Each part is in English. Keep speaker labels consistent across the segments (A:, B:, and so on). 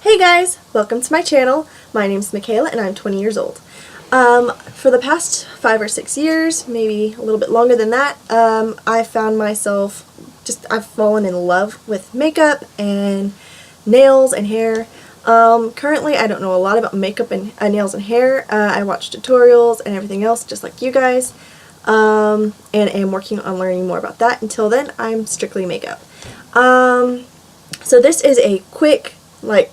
A: Hey guys, welcome to my channel. My name's Michaela and I'm 20 years old. For the past 5 or 6 years, maybe a little bit longer than that, I found myself I've fallen in love with makeup and nails and hair. Currently I don't know a lot about makeup and nails and hair. I watch tutorials and everything else just like you guys, and am working on learning more about that. Until then, I'm strictly makeup. So this is a quick,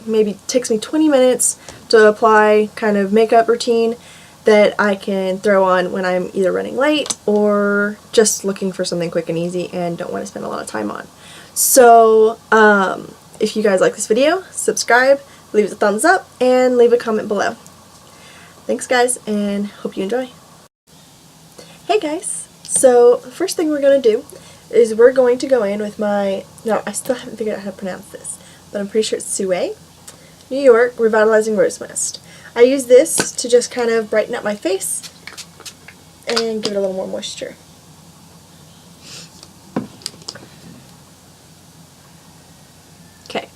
A: maybe takes me 20 minutes to apply kind of makeup routine that I can throw on when I'm either running late or just looking for something quick and easy and don't want to spend a lot of time on. So if you guys like this video, subscribe, leave a thumbs up, and leave a comment below. Thanks guys, and hope you enjoy. Hey guys, so the first thing we're going to do is we're going to go in with my, no, I still haven't figured out how to pronounce this, but I'm pretty sure it's Sue, New York Revitalizing Rose Mist. I use this to just kind of brighten up my face and give it a little more moisture. Okay,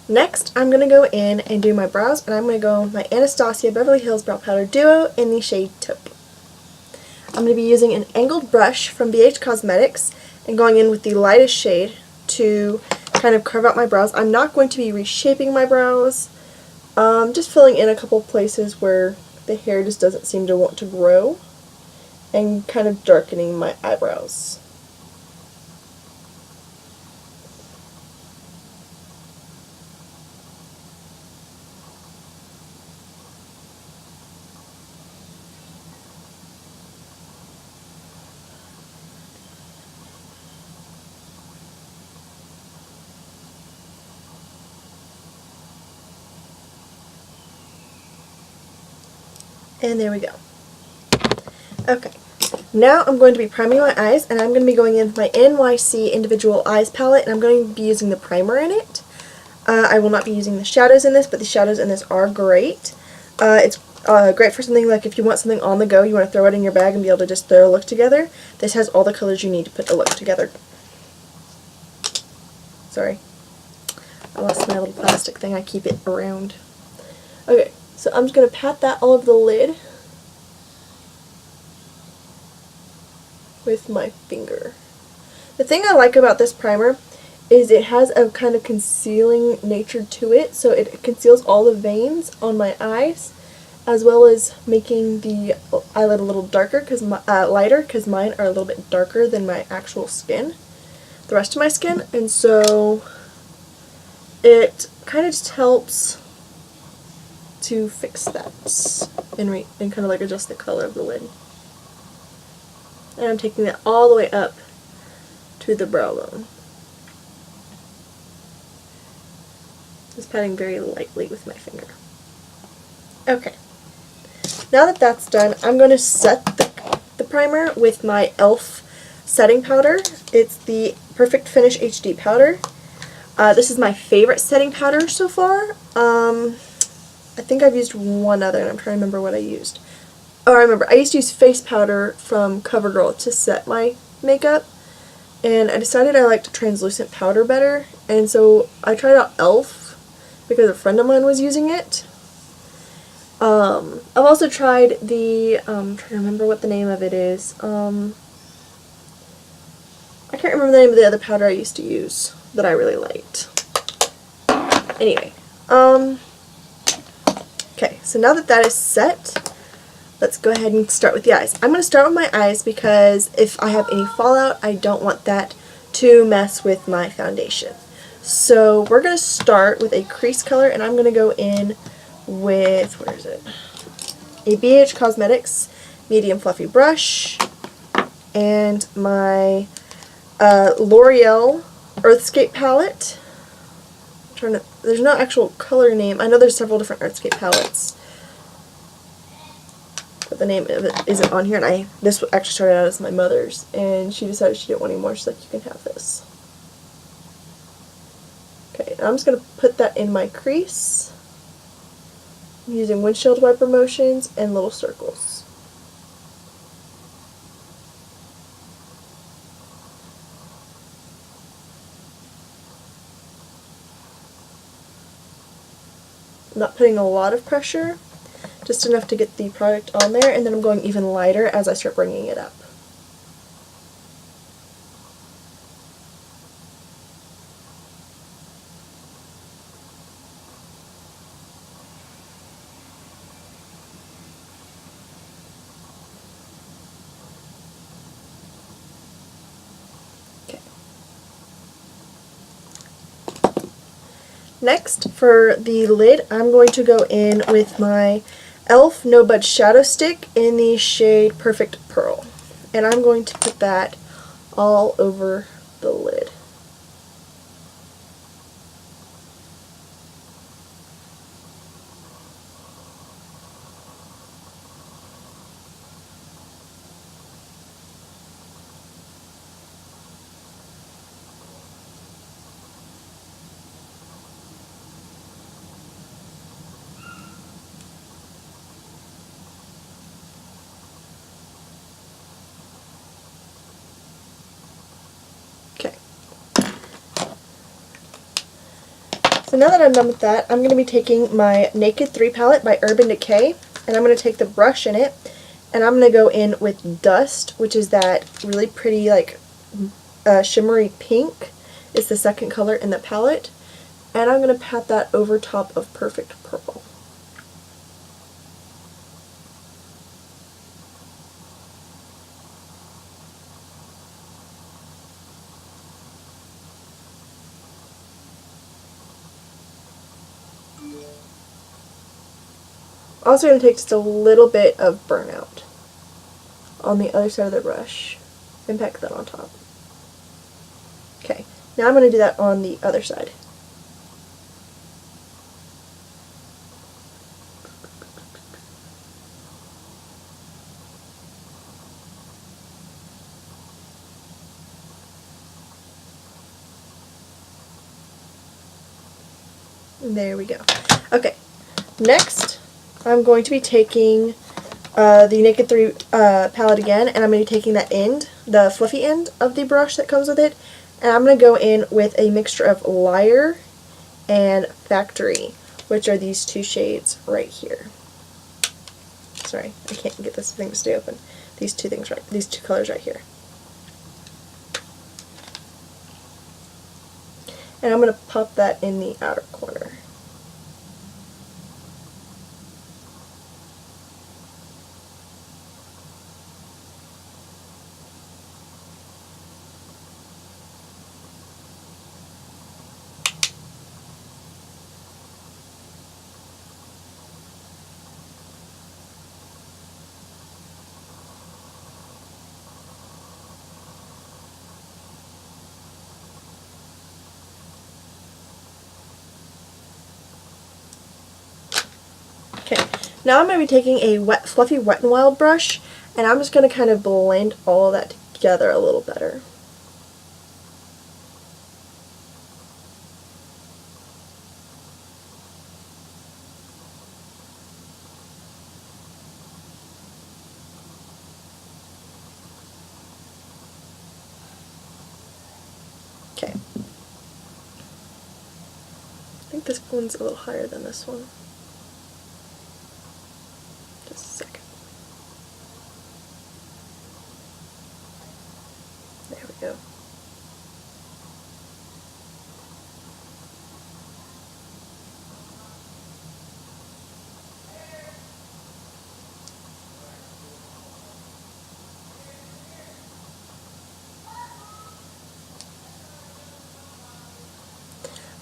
A: next I'm going to go in and do my brows, and I'm going to go with my Anastasia Beverly Hills Brow Powder Duo in the shade Taupe. I'm going to be using an angled brush from BH Cosmetics and going in with the lightest shade to kind of carve out my brows. I'm not going to be reshaping my brows, just filling in a couple places where the hair just doesn't seem to want to grow, and kind of darkening my eyebrows. And there we go. Okay, now I'm going to be priming my eyes, and I'm going to be going in with my NYC Individual Eyes palette, and I'm going to be using the primer in it. I will not be using the shadows in this, but the shadows in this are great. It's great for something like if you want something on the go, you want to throw it in your bag and be able to just throw a look together. This has all the colors you need to put a look together. Sorry, I lost my little plastic thing, I keep it around. Okay. So I'm just going to pat that all over the lid with my finger. The thing I like about this primer is it has a kind of concealing nature to it, so it conceals all the veins on my eyes, as well as making the eyelid a little darker, lighter, because mine are a little bit darker than my actual skin, the rest of my skin, and so it kind of just helps to fix that and kind of like adjust the color of the lid. And I'm taking that all the way up to the brow bone. Just patting very lightly with my finger. Okay, now that that's done, I'm going to set the primer with my e.l.f. setting powder. It's the Perfect Finish HD powder. This is my favorite setting powder so far. I think I've used one other, and I'm trying to remember what I used. Oh, I remember. I used to use face powder from CoverGirl to set my makeup, and I decided I liked translucent powder better, and so I tried out e.l.f. because a friend of mine was using it. I've also tried the, I'm trying to remember what the name of it is. I can't remember the name of the other powder I used to use that I really liked. Anyway, okay, so now that that is set, let's go ahead and start with the eyes. I'm going to start with my eyes because if I have any fallout, I don't want that to mess with my foundation. So we're going to start with a crease color, and I'm going to go in with, where is it? A BH Cosmetics medium fluffy brush and my L'Oreal Earthscape palette. There's no actual color name. I know there's several different Earthscape palettes, but the name of it isn't on here, and this actually started out as my mother's, and she decided she didn't want any more. She's like, you can have this. Okay, I'm just going to put that in my crease. I'm using windshield wiper motions and little circles. I'm not putting a lot of pressure, just enough to get the product on there, and then I'm going even lighter as I start bringing it up. Next, for the lid, I'm going to go in with my e.l.f. No Budge Shadow Stick in the shade Perfect Pearl. And I'm going to put that all over the lid. Okay. So now that I'm done with that, I'm going to be taking my Naked 3 palette by Urban Decay, and I'm going to take the brush in it, and I'm going to go in with Dust, which is that really pretty, like, shimmery pink. It's the second color in the palette, and I'm going to pat that over top of Perfect Purple. Also going to take just a little bit of Burnout on the other side of the brush and pack that on top. Okay, now I'm going to do that on the other side. And there we go. Okay, next I'm going to be taking the Naked 3 palette again, and I'm going to be taking that end, the fluffy end of the brush that comes with it, and I'm going to go in with a mixture of Liar and Factory, which are these two shades right here. Sorry, I can't get this thing to stay open. These two colors right here. And I'm going to pop that in the outer corner. Okay, now I'm going to be taking a fluffy Wet n Wild brush, and I'm just going to kind of blend all of that together a little better. Okay. I think this one's a little higher than this one. Just a second. There we go.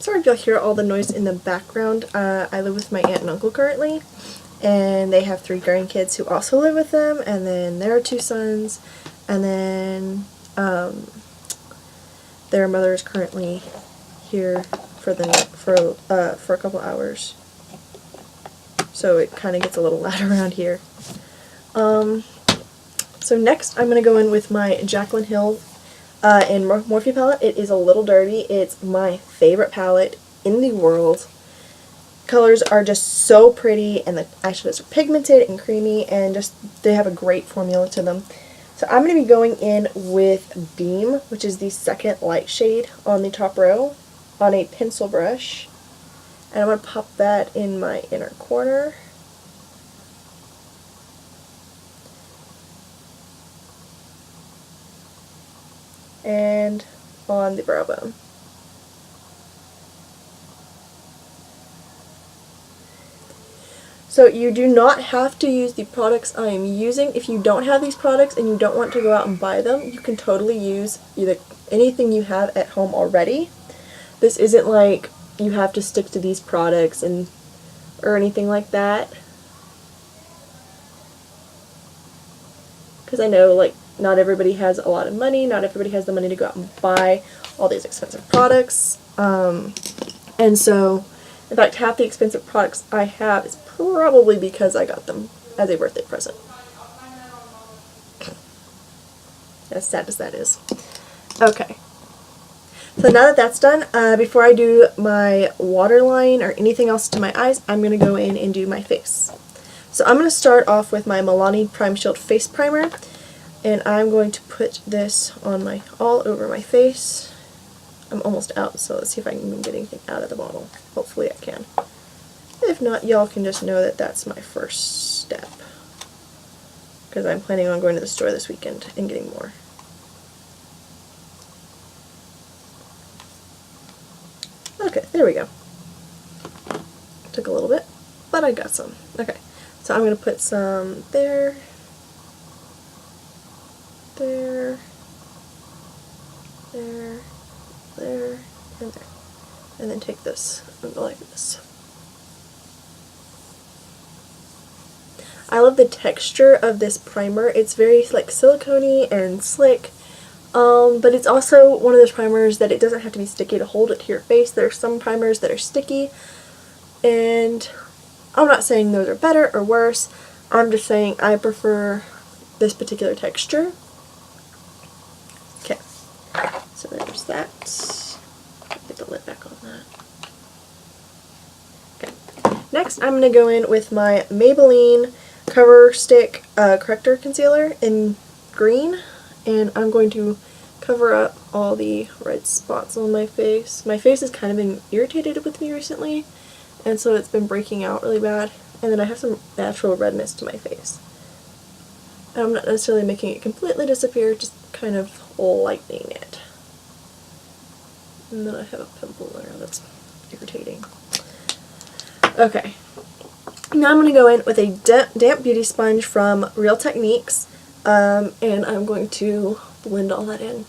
A: Sorry if you'll hear all the noise in the background. I live with my aunt and uncle currently, and they have 3 grandkids who also live with them, and then there are 2 sons, and then their mother is currently here for a couple hours, so it kind of gets a little loud around here. So next I'm going to go in with my Jaclyn Hill in Morphe palette. It is a little dirty. It's my favorite palette in the world. Colors are just so pretty, and the eyeshadows are pigmented and creamy, and just they have a great formula to them. So I'm going to be going in with Beam, which is the second light shade on the top row, on a pencil brush, And I'm going to pop that in my inner corner. And on the brow bone. So you do not have to use the products I am using. If you don't have these products and you don't want to go out and buy them, you can totally use either anything you have at home already. This isn't like you have to stick to these products or anything like that. Because I know like not everybody has a lot of money, not everybody has the money to go out and buy all these expensive products. And so, in fact, half the expensive products I have is probably because I got them as a birthday present. As sad as that is. Okay. So now that that's done, before I do my waterline or anything else to my eyes, I'm going to go in and do my face. So I'm going to start off with my Milani Prime Shield Face Primer, and I'm going to put this on all over my face. I'm almost out, so let's see if I can even get anything out of the bottle. Hopefully I can. If not, y'all can just know that that's my first step, because I'm planning on going to the store this weekend and getting more. Okay, there we go. Took a little bit, but I got some. Okay, so I'm going to put some there, there, there, there, and there. And then take this and go like this. I love the texture of this primer. It's very like silicone-y and slick. But it's also one of those primers that it doesn't have to be sticky to hold it to your face. There are some primers that are sticky, and I'm not saying those are better or worse. I'm just saying I prefer this particular texture. Okay, so there's that. Get the lid back on that. Okay, next I'm going to go in with my Maybelline Cover Stick Corrector Concealer in green. And I'm going to cover up all the red spots on my face. My face has kind of been irritated with me recently, and so it's been breaking out really bad. And then I have some natural redness to my face. And I'm not necessarily making it completely disappear, just kind of lightening it. And then I have a pimple there that's irritating. Okay. Now I'm going to go in with a damp beauty sponge from Real Techniques. And I'm going to blend all that in.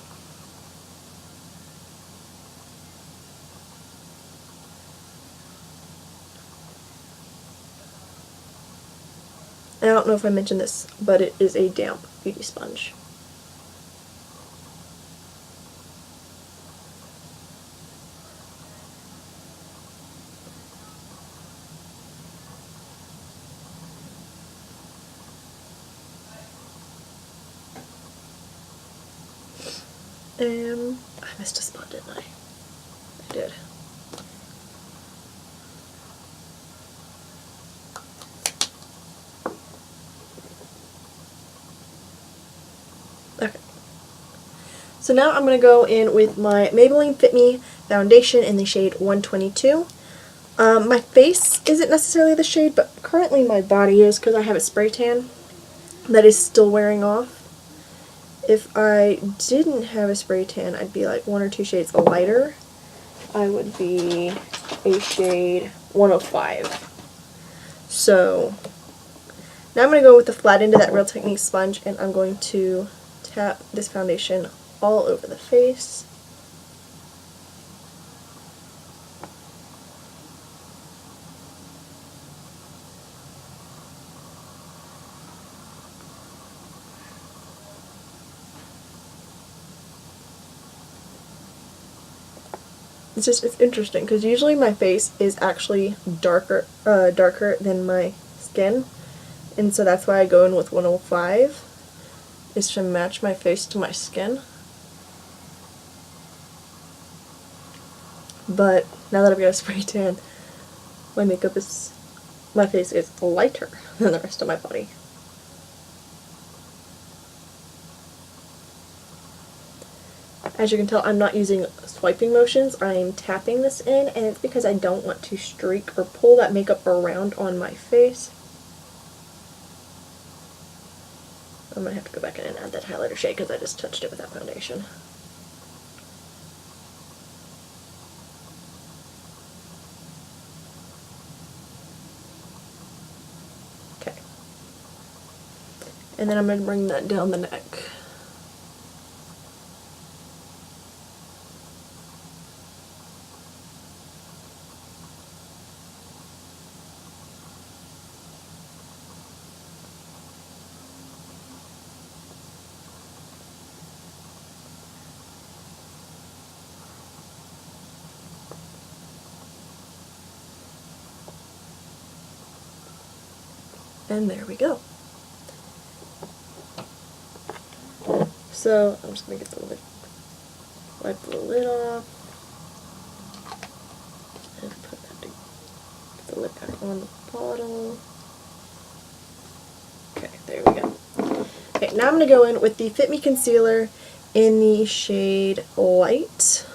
A: And I don't know if I mentioned this, but it is a damp beauty sponge. I missed a spot, didn't I? I did. Okay. So now I'm going to go in with my Maybelline Fit Me foundation in the shade 122. My face isn't necessarily the shade, but currently my body is because I have a spray tan that is still wearing off. If I didn't have a spray tan, I'd be like 1 or 2 shades lighter. I would be a shade 105. So now I'm going to go with the flat end of that Real Techniques sponge, and I'm going to tap this foundation all over the face. It's interesting because usually my face is actually darker than my skin, and so that's why I go in with 105, is to match my face to my skin. But now that I've got a spray tan, my face is lighter than the rest of my body. As you can tell, I'm not using swiping motions, I'm tapping this in, and it's because I don't want to streak or pull that makeup around on my face. I'm going to have to go back in and add that highlighter shade because I just touched it with that foundation. Okay. And then I'm going to bring that down the neck. And there we go. So I'm just going to get the lid, wipe the lid off, and put that, get the lid back on the bottle. Okay, there we go. Okay, now I'm going to go in with the Fit Me Concealer in the shade Light.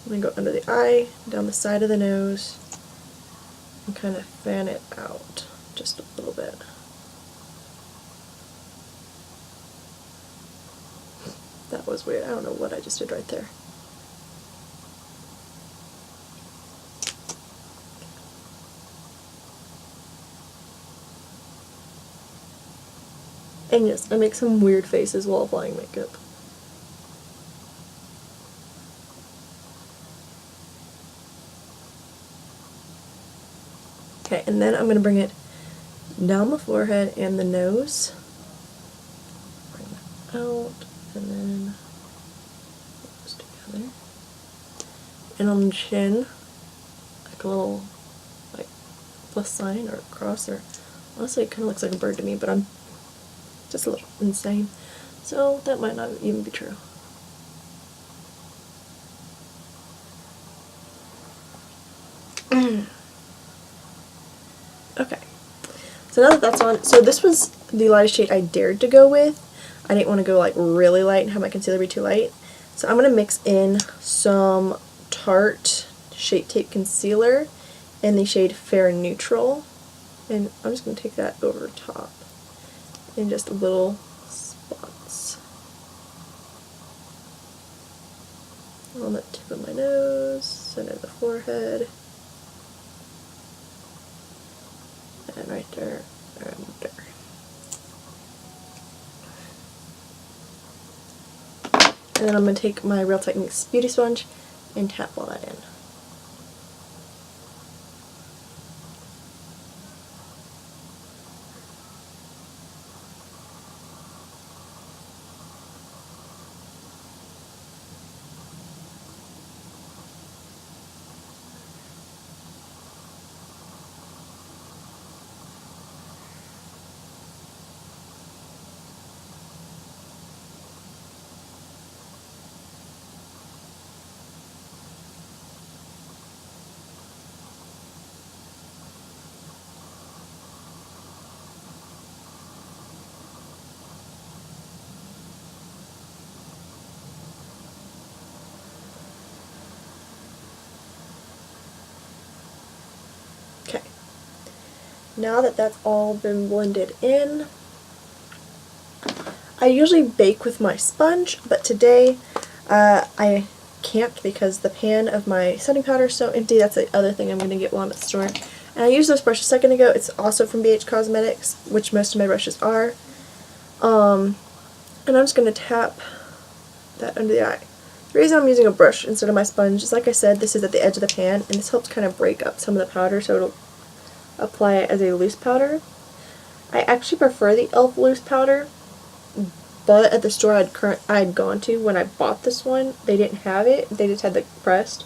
A: I'm going to go under the eye, down the side of the nose, and kind of fan it out just a little bit. That was weird. I don't know what I just did right there. And yes, I make some weird faces while applying makeup. Okay, and then I'm going to bring it down the forehead and the nose. Bring that out, and then put those together. And on the chin, like a little like plus sign or cross, or honestly it kind of looks like a bird to me, but I'm just a little insane. So that might not even be true. Okay, so now that that's on, so this was the lightest shade I dared to go with. I didn't want to go like really light and have my concealer be too light. So I'm going to mix in some Tarte Shape Tape Concealer in the shade Fair Neutral. And I'm just going to take that over top in just little spots. On the tip of my nose, center of the forehead. And right there, and there. And then I'm going to take my Real Techniques Beauty Sponge and tap all that in. Okay, now that that's all been blended in, I usually bake with my sponge, but today I can't because the pan of my setting powder is so empty. That's the other thing I'm going to get while I'm at the store. And I used this brush a second ago. It's also from BH Cosmetics, which most of my brushes are. And I'm just going to tap that under the eye. The reason I'm using a brush instead of my sponge is, like I said, this is at the edge of the pan, and this helps kind of break up some of the powder so it'll apply it as a loose powder. I actually prefer the e.l.f. loose powder, but at the store I'd gone to when I bought this one, they didn't have it. They just had the pressed,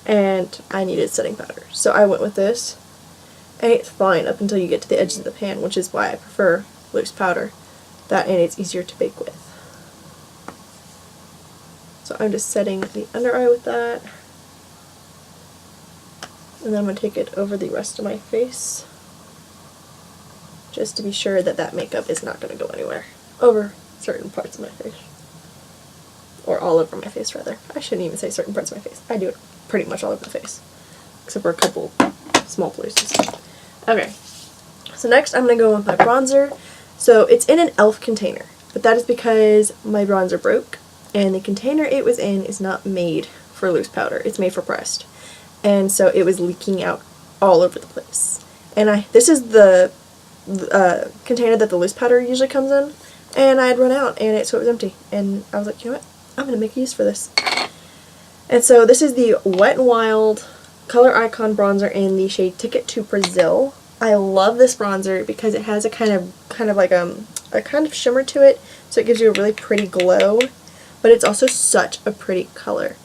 A: and I needed setting powder. So I went with this, and it's fine up until you get to the edges of the pan, which is why I prefer loose powder. That, and it's easier to bake with. So I'm just setting the under eye with that. And then I'm going to take it over the rest of my face, just to be sure that that makeup is not going to go anywhere over certain parts of my face. Or all over my face, rather. I shouldn't even say certain parts of my face. I do it pretty much all over the face, except for a couple small places. Okay, so next I'm going to go with my bronzer. So it's in an e.l.f. container, but that is because my bronzer broke, and the container it was in is not made for loose powder. It's made for pressed. And so it was leaking out all over the place. And this is the container that the loose powder usually comes in, and I had run out, and so it was empty. And I was like, you know what? I'm going to make use for this. And so this is the Wet n Wild Color Icon Bronzer in the shade Ticket to Brazil. I love this bronzer because it has a kind of like a kind of shimmer to it, so it gives you a really pretty glow, but it's also such a pretty color.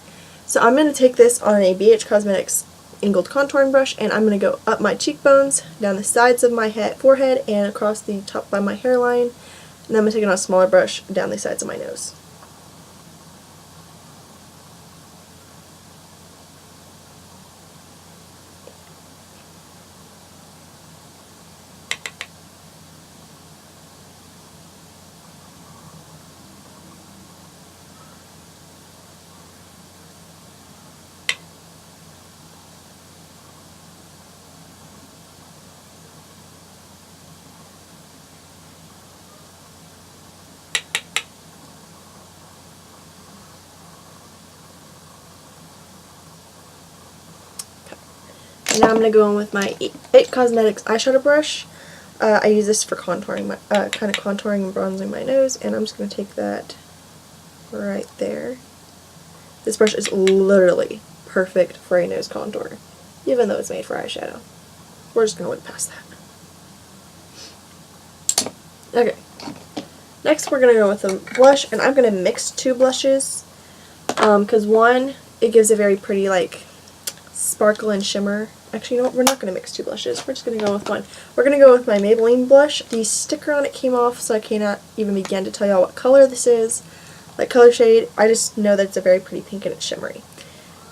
A: So I'm going to take this on a BH Cosmetics angled contouring brush, and I'm going to go up my cheekbones, down the sides of my forehead, and across the top by my hairline, and then I'm going to take it on a smaller brush down the sides of my nose. And now I'm going to go in with my It Cosmetics eyeshadow brush. I use this for contouring, kind of contouring and bronzing my nose, and I'm just going to take that right there. This brush is literally perfect for a nose contour, even though it's made for eyeshadow. We're just going to look past that. Okay, next we're going to go with a blush, and I'm going to mix two blushes, because one, it gives a very pretty like sparkle and shimmer. Actually, you know what? We're not going to mix two blushes. We're just going to go with one. We're going to go with my Maybelline blush. The sticker on it came off, so I cannot even begin to tell y'all what color this is. Like color shade, I just know that it's a very pretty pink and it's shimmery.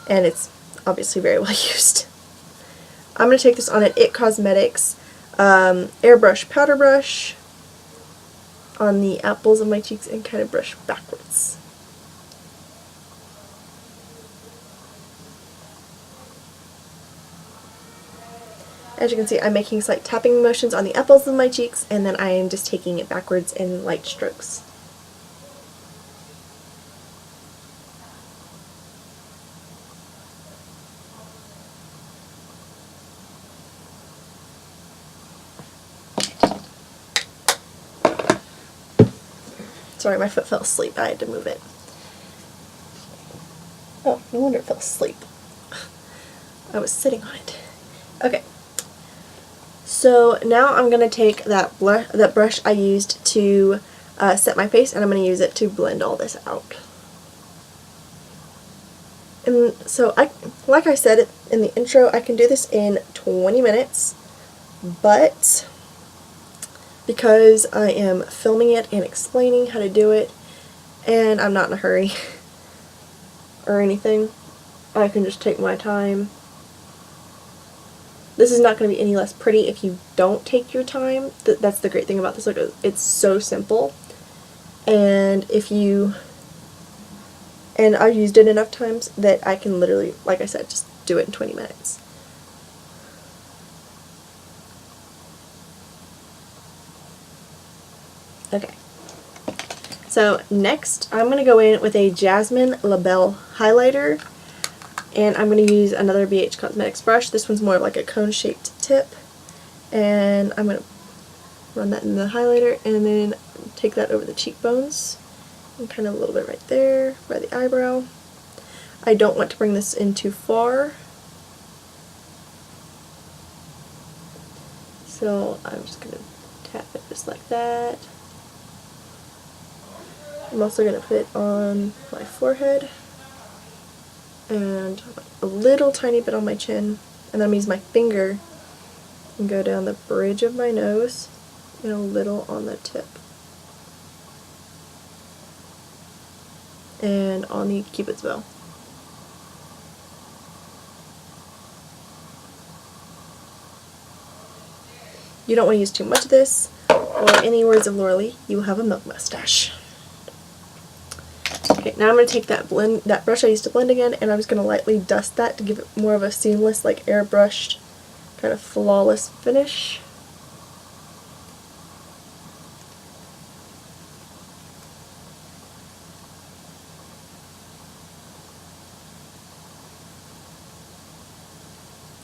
A: And it's obviously very well used. I'm going to take this on an It Cosmetics airbrush powder brush on the apples of my cheeks and kind of brush backwards. As you can see, I'm making slight tapping motions on the apples of my cheeks, and then I am just taking it backwards in light strokes. Sorry, my foot fell asleep. I had to move it. Oh, no wonder it fell asleep. I was sitting on it. Okay. So now I'm going to take that brush I used to set my face, and I'm going to use it to blend all this out. And so, like I said in the intro, I can do this in 20 minutes, but because I am filming it and explaining how to do it, and I'm not in a hurry or anything, I can just take my time. This is not going to be any less pretty if you don't take your time. That's the great thing about this look. It's so simple, and I've used it enough times that I can literally, like I said, just do it in 20 minutes. Okay. So next, I'm going to go in with a Jasmine Labelle highlighter. And I'm going to use another BH Cosmetics brush. This one's more of like a cone-shaped tip. And I'm going to run that in the highlighter and then take that over the cheekbones. And kind of a little bit right there by the eyebrow. I don't want to bring this in too far. So I'm just going to tap it just like that. I'm also going to put it on my forehead. And a little tiny bit on my chin, and then I'm going to use my finger and go down the bridge of my nose and a little on the tip and on the cupid's bow. You don't want to use too much of this, or in the words of Laura Lee, you will have a milk mustache. Okay, now I'm going to take that brush I used to blend again, and I'm just going to lightly dust that to give it more of a seamless, like airbrushed, kind of flawless finish.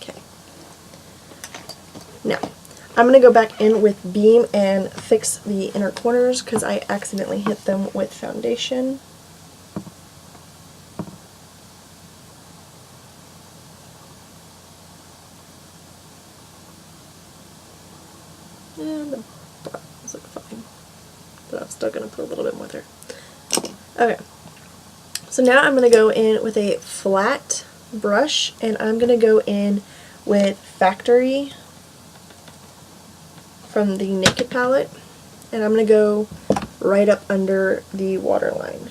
A: Okay. Now, I'm going to go back in with Beam and fix the inner corners because I accidentally hit them with foundation. And the bottoms look fine, but I'm still going to put a little bit more there. Okay, so now I'm going to go in with a flat brush, and I'm going to go in with Factory from the Naked palette, and I'm going to go right up under the waterline.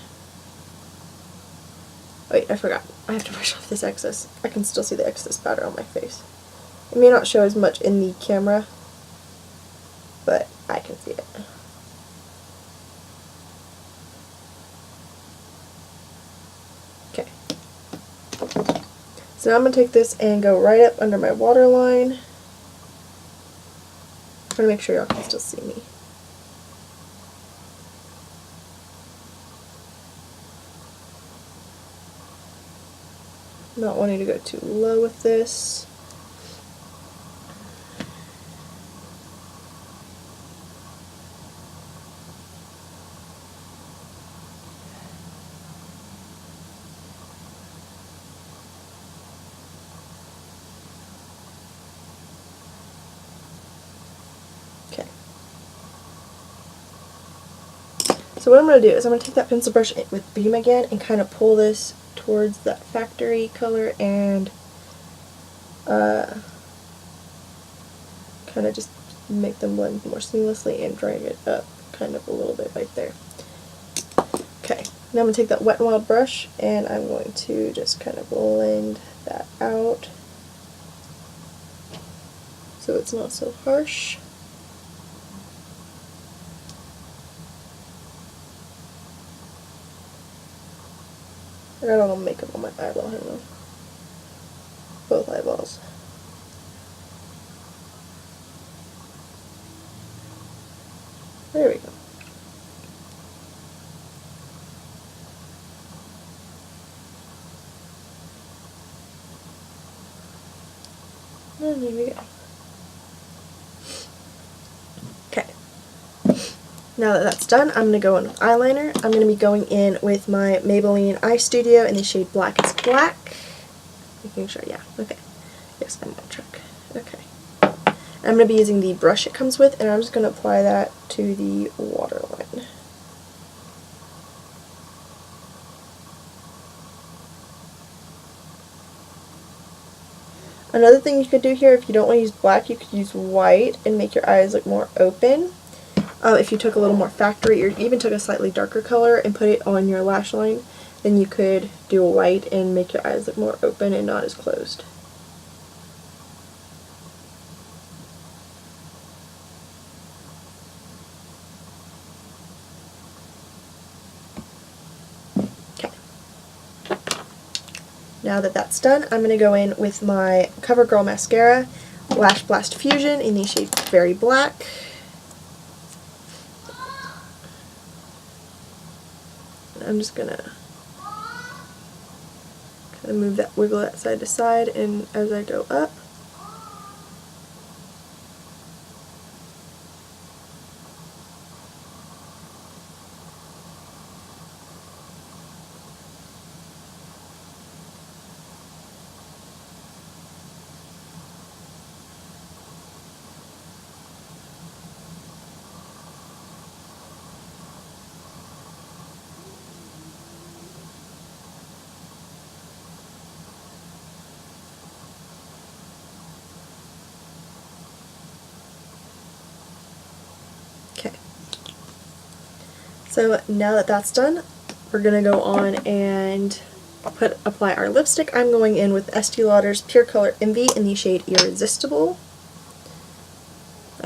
A: Wait, I forgot. I have to brush off this excess. I can still see the excess powder on my face. It may not show as much in the camera, but I can see it. Okay. So now I'm going to take this and go right up under my waterline. I'm going to make sure y'all can still see me. Not wanting to go too low with this. Okay. So what I'm going to do is I'm going to take that pencil brush with Beam again and kind of pull this towards that Factory color and kind of just make them blend more seamlessly and drag it up kind of a little bit right there. Okay, now I'm going to take that Wet n Wild brush and I'm going to just kind of blend that out so it's not so harsh. I got a little makeup on my eyeball, hang on. Both eyeballs. There we go. And there we go. Okay. Now that that's done, I'm going to go in with eyeliner. I'm going to be going in with my Maybelline Eye Studio in the shade Black is Black. Making sure, yeah, okay. Yes, I'm on track. Okay. I'm going to be using the brush it comes with, and I'm just going to apply that to the waterline. Another thing you could do here, if you don't want to use black, you could use white and make your eyes look more open. If you took a little more Factory, or even took a slightly darker color and put it on your lash line, then you could do a white and make your eyes look more open and not as closed. Okay. Now that that's done, I'm going to go in with my CoverGirl Mascara, Lash Blast Fusion in the shade Very Black. I'm just going to kind of move that, wiggle that side to side, and as I go up, okay. So now that that's done, we're going to go on and apply our lipstick. I'm going in with Estee Lauder's Pure Color Envy in the shade Irresistible.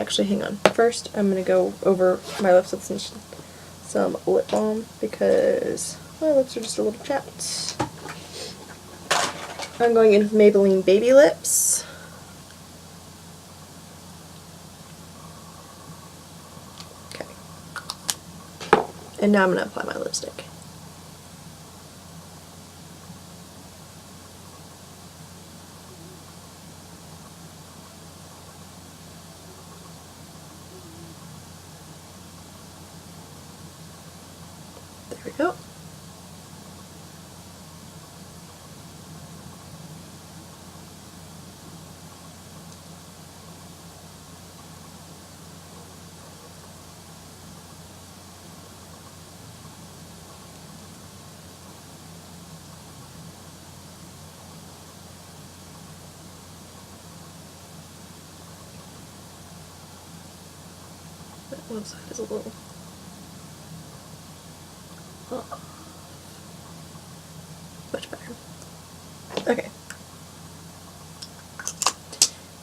A: Actually, hang on. First, I'm going to go over my lips with some lip balm because my lips are just a little chapped. I'm going in with Maybelline Baby Lips. Okay. And now I'm going to apply my lipstick. There we go. That one side is a little... Oh. Much better. Okay.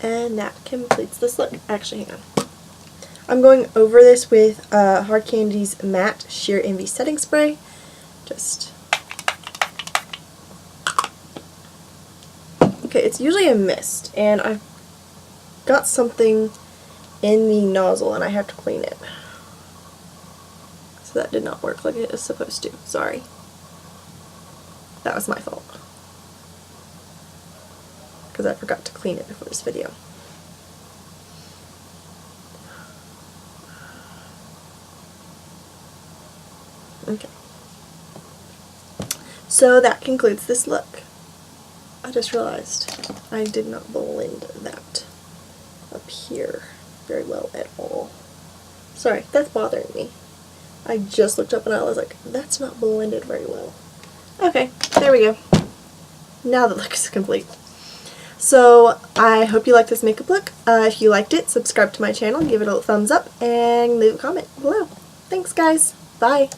A: And that completes this look. Actually, hang on. I'm going over this with Hard Candy's Matte Sheer Envy Setting Spray. Just... Okay, it's usually a mist, and I've got something in the nozzle and I have to clean it. So that did not work like it was supposed to. Sorry. That was my fault. Because I forgot to clean it before this video. Okay. So that concludes this look. I just realized I did not blend that up here very well at all. Sorry, that's bothering me. I just looked up and I was like, that's not blended very well. Okay, there we go. Now the look is complete. So I hope you liked this makeup look. If you liked it, subscribe to my channel, give it a thumbs up, and leave a comment below. Thanks guys. Bye.